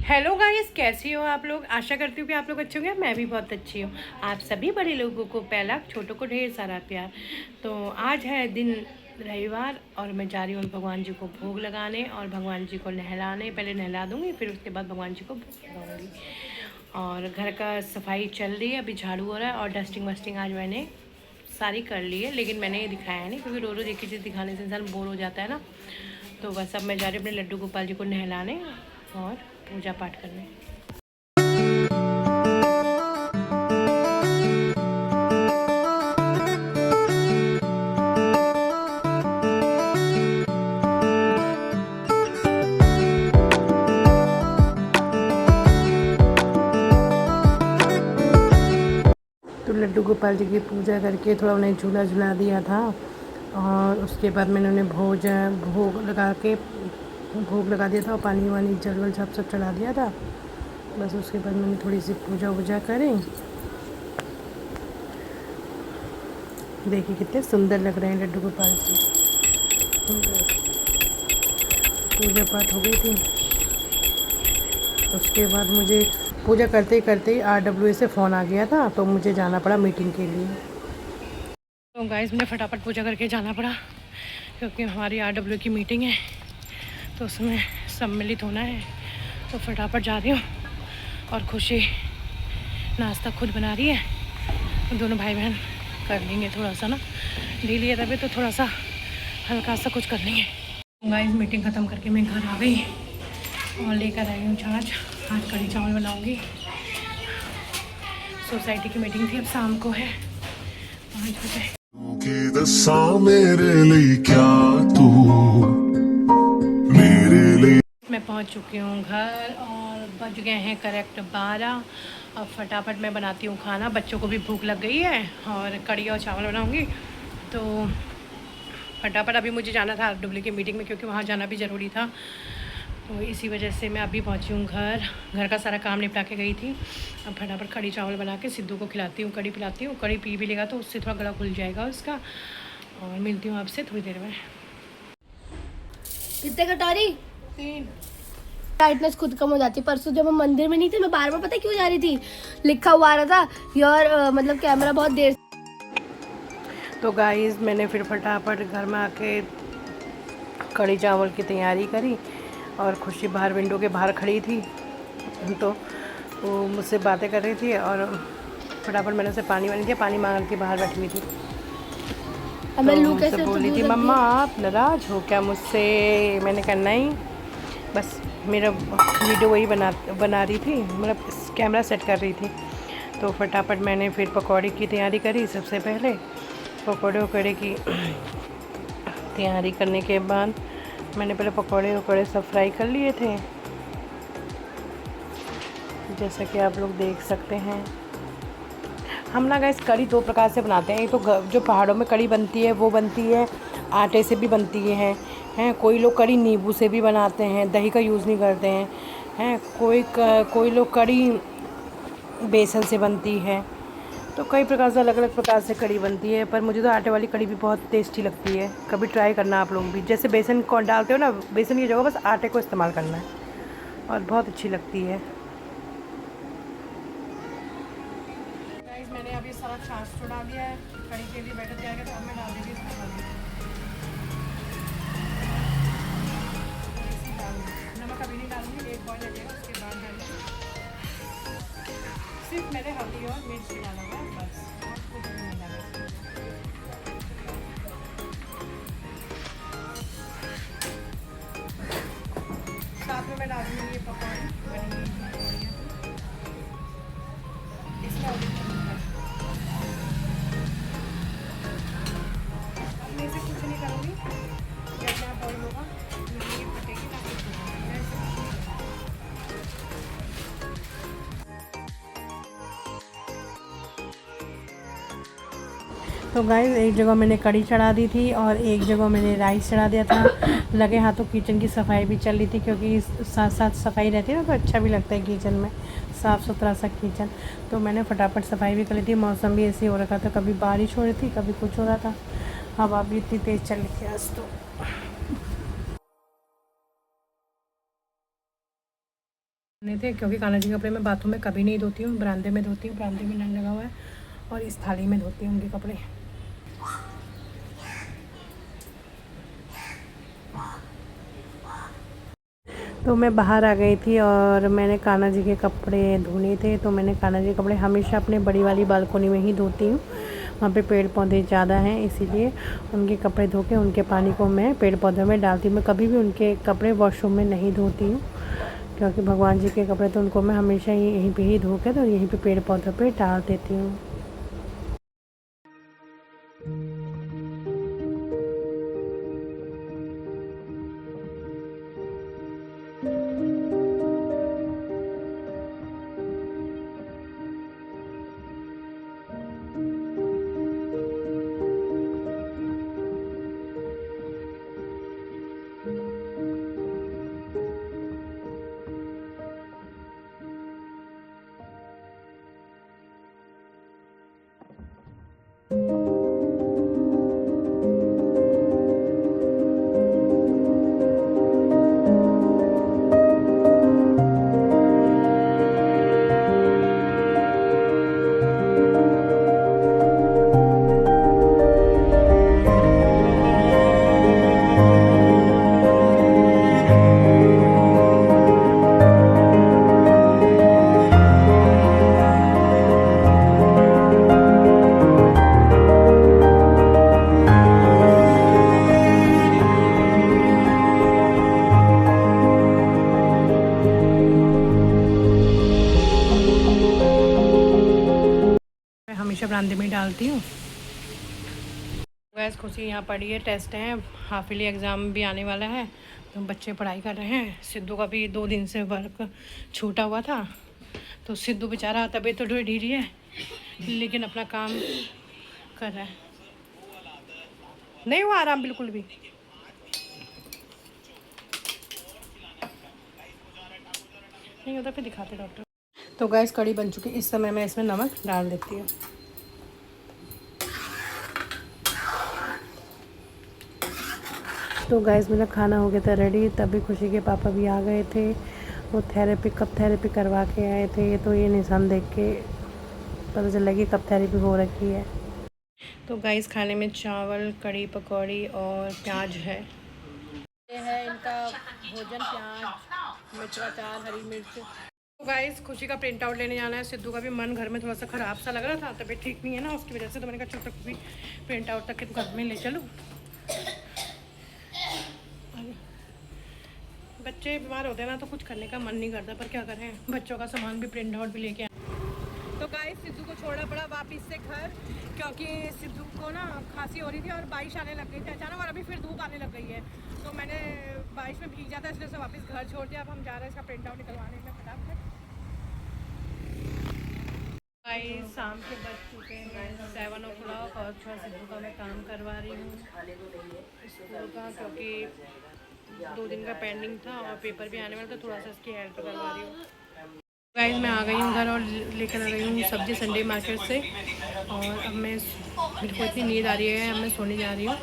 Hello guys, कैसी हो आप लोग। आशा करती हूँ कि आप लोग अच्छे होंगे। मैं भी बहुत अच्छी हूँ। आप सभी बड़े लोगों को पहला, छोटों को ढेर सारा प्यार। तो आज है दिन रविवार और मैं जा रही हूँ भगवान जी को भोग लगाने और भगवान जी को नहलाने। पहले नहला दूँगी, फिर उसके बाद भगवान जी को भोग लगाऊँगी। और घर का सफाई चल रही है, अभी झाड़ू हो रहा है और डस्टिंग वस्टिंग आज मैंने सारी कर ली है, लेकिन मैंने ये दिखाया नहीं क्योंकि रोज़ एक ही चीज़ दिखाने से इंसान बोर हो जाता है ना। तो बस अब मैं जा रही हूँ अपने लड्डू गोपाल जी को नहलाने और पूजा पाठ करने। तो लड्डू गोपाल जी की पूजा करके थोड़ा उन्हें झूला झुला दिया था और उसके बाद मैंने उन्हें भोग लगा दिया था और पानी वानी जल वल सब चढ़ा दिया था। बस उसके बाद मैंने थोड़ी सी पूजा वूजा करी। देखिए कितने सुंदर लग रहे हैं लड्डू गोपाल जी। पूजा पाठ हो गई थी। उसके बाद मुझे पूजा करते ही RWA से फ़ोन आ गया था, तो मुझे जाना पड़ा मीटिंग के लिए। तो गाइस मुझे फटाफट पूजा करके जाना पड़ा क्योंकि हमारी RWA की मीटिंग है, तो उसमें सम्मिलित होना है। तो फटाफट जा रही हूँ और खुशी नाश्ता खुद बना रही है। दोनों भाई बहन कर लेंगे, थोड़ा सा ना ढीली है तभी, तो थोड़ा सा हल्का सा कुछ कर लेंगे। गाइस मीटिंग ख़त्म करके मैं घर आ गई और लेकर आई हूँ छाछ। आज कढ़ी चावल बनाऊँगी। सोसाइटी की मीटिंग थी, अब शाम को है 5 बजे। दसा मेरे लिए क्या तू मेरे लिए। मैं पहुंच चुकी हूँ घर और बज गए हैं करेक्ट 12। अब फटाफट मैं बनाती हूँ खाना, बच्चों को भी भूख लग गई है और कढ़ी और चावल बनाऊँगी। तो फटाफट अभी मुझे जाना था RWA की मीटिंग में क्योंकि वहाँ जाना भी ज़रूरी था। तो इसी वजह से मैं अभी पहुँची हूँ घर का सारा काम निपटा के गई थी। अब फटाफट कढ़ी चावल बना के सिद्धू को खिलाती हूँ, कढ़ी पिलाती हूँ। कढ़ी पी भी लेगा तो उससे थोड़ा गला खुल जाएगा उसका। और मिलती हूँ आपसे थोड़ी देर में। कितने कटोरी? 3। टाइटनेस खुद कम हो जाती है। परसों जब हम मंदिर में नहीं थे, मैं बार बार पता क्यों जा रही थी, लिखा हुआ आ रहा था योर मतलब कैमरा बहुत देर। तो गाइस मैंने फिर फटाफट घर में आके कढ़ी चावल की तैयारी करी और खुशी बाहर विंडो के बाहर खड़ी थी, तो वो मुझसे बातें कर रही थी और फटाफट मैंने उसे पानी वानी दिया। पानी मांग के बाहर बैठी हुई थी, अब मैं तो लू मुझसे कैसे बोल तो रही दूर थी, रख मम्मा दिया। आप नाराज़ हो क्या मुझसे। मैंने कहा नहीं, बस मेरा वीडियो वही बना रही थी, मतलब कैमरा सेट कर रही थी। तो फटाफट मैंने फिर पकौड़े की तैयारी करी। सबसे पहले पकौड़े की तैयारी करने के बाद मैंने पहले पकौड़े सब फ्राई कर लिए थे, जैसा कि आप लोग देख सकते हैं। हम ना गैस कढ़ी 2 प्रकार से बनाते हैं। एक तो जो पहाड़ों में कढ़ी बनती है वो बनती है आटे से भी बनती है। कोई लोग कढ़ी नींबू से भी बनाते हैं, दही का यूज़ नहीं करते हैं। कोई लोग कढ़ी बेसन से बनती है। तो कई प्रकार से अलग अलग प्रकार से कढ़ी बनती है, पर मुझे तो आटे वाली कढ़ी भी बहुत टेस्टी लगती है। कभी ट्राई करना आप लोग भी। जैसे बेसन को डालते हो ना, बेसन की जगह बस आटे को इस्तेमाल करना है और बहुत अच्छी लगती है। गाइस मैंने अभी सारा छाछ तो डाल दिया है, कढ़ी के लिए बैटर तैयार किया, तो अब मैं डाल देंगी इसमें हल्दी। थोड़ी सी नमक अभी नहीं डालूंगी, एक बॉईल लगेगा उसके बाद डालूंगी। सिर्फ मैंने हल्दी और मिर्च डाला हुआ है बस, और कुछ नहीं डाला। साथ में मैं डालूंगी ये पकौड़ी बनी हुई पकौड़ियाँ इसमें अपने से कुछ नहीं करूँगी, जैसे आप बॉईल होगा ये फटेगी ना कुछ होगा, मैं ऐसे कुछ नहीं करूँगी। तो गाइस एक जगह मैंने कढ़ी चढ़ा दी थी और एक जगह मैंने राइस चढ़ा दिया था। लगे हाथों किचन की सफाई भी चल रही थी क्योंकि साथ साथ सफाई रहती है ना, तो अच्छा भी लगता है किचन में, साफ़ सुथरा सा किचन। तो मैंने फटाफट सफाई भी कर ली थी। मौसम भी ऐसे हो रखा था, कभी बारिश हो रही थी कभी कुछ हो रहा था। हवा भी इतनी तेज़ चल रही थी आज तो। नहीं थे क्योंकि कान्हा जी के कपड़े मैं बाथरूम में कभी नहीं धोती हूँ, बरामदे में धोती हूँ, बरामदे में नल लगा हुआ है और इस थाली में धोती हूँ उनके कपड़े। तो मैं बाहर आ गई थी और मैंने कान्हा जी के कपड़े धोने थे, तो मैंने कान्हा जी के कपड़े हमेशा अपने बड़ी वाली बालकोनी में ही धोती हूँ। वहाँ पे पेड़ पौधे ज़्यादा हैं, इसीलिए उनके कपड़े धो के उनके पानी को मैं पेड़ पौधों में डालती हूँ। मैं कभी भी उनके कपड़े वॉशरूम में नहीं धोती हूँ, क्योंकि भगवान जी के कपड़े तो उनको मैं हमेशा ही यहीं पे ही धो के तो यहीं पे पेड़ पौधों पे डाल देती हूँ। हमेशा बरामदे में डालती हूँ। गैस खुशी यहाँ पढ़ी है, टेस्ट है, हाफ ईयरली एग्ज़ाम भी आने वाला है, तो बच्चे पढ़ाई कर रहे हैं। सिद्धू का भी 2 दिन से वर्क छूटा हुआ था, तो सिद्धू बेचारा तबीयत तो ढीली है लेकिन अपना काम कर रहा है। नहीं हुआ आराम बिल्कुल भी। नहीं होता फिर दिखाते डॉक्टर। तो गैस कड़ी बन चुकी है, इस समय मैं इसमें नमक डाल देती हूँ। तो गाइस मेरा खाना हो गया था रेडी, तभी खुशी के पापा भी आ गए थे। वो कब थेरेपी करवा के आए थे, तो ये निशान देख के पता चला कि कब थेरेपी हो रखी है। तो गाइस खाने में चावल, कड़ी पकौड़ी और प्याज है। ये है इनका भोजन, प्याज, मिर्च अचार, हरी मिर्च। तो गाइस खुशी का प्रिंट आउट लेने जाना है। सिद्धू का भी मन घर में थोड़ा सा ख़राब सा लग रहा था, तबीयत ठीक नहीं है ना, उसकी वजह से। तो मैंने कहा चल तक भी प्रिंट आउट तक के तो घर में ले चलो। बच्चे बीमार होते हैं ना तो कुछ करने का मन नहीं करता, पर क्या करें, बच्चों का सामान भी प्रिंट आउट भी लेके आए। तो गाइस सिद्धू को छोड़ना पड़ा वापस से घर, क्योंकि सिद्धू को ना खांसी हो रही थी और बारिश आने लग गई थी अचानक, और अभी फिर धूप आने लग गई है। तो मैंने बारिश में भीग जाता इसलिए से वापस घर छोड़ दिया। अब हम जा रहे हैं इसका प्रिंट आउट निकलवाने में फटाफट। गाइस शाम के बज चुके हैं 7 o'clock और थोड़ा सिद्धू का मैं काम करवा रही हूँ स्कूल का, क्योंकि 2 दिन का पेंडिंग था और पेपर भी आने वाला था, थोड़ा सा इसकी हेल्प करवा रही हूँ। गाइस मैं आ गई हूँ घर और लेकर आ गई हूँ सब्जी संडे मार्केट से, और अब मैं मेरे को इतनी नींद आ रही है, अब मैं सोने जा रही हूँ।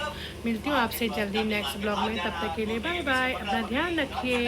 मिलती हूँ आपसे जल्दी नेक्स्ट ब्लॉग में, तब तक के लिए बाय बाय, अपना ध्यान रखिए।